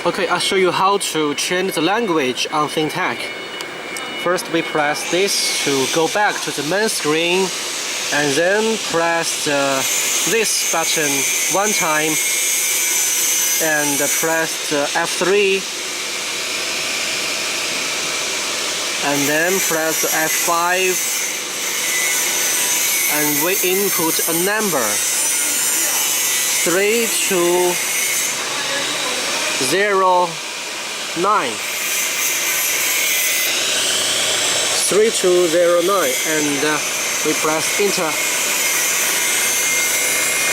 Okay, I'll show you how to change the language on SYNTEC. First we press this to go back to the main screen, and then press this button one time and press F3, and then press F5, and we input a number 3209, 3209, and we press enter.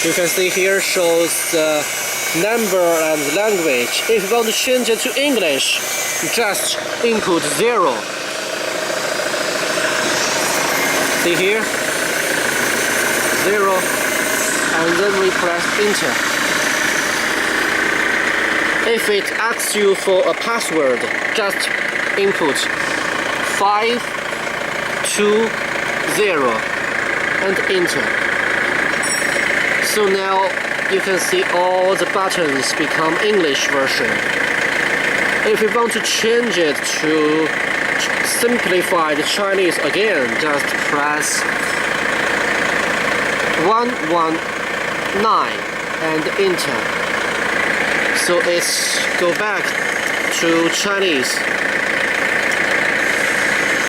You can see here shows the number and language. If you want to change it to English, just input 0. See here? 0, and then we press enter. If it asks you for a password, just input 520 and enter. So now you can see all the buttons become English version. If you want to change it to simplified Chinese again, just press 119 and enter. So it's go back to Chinese.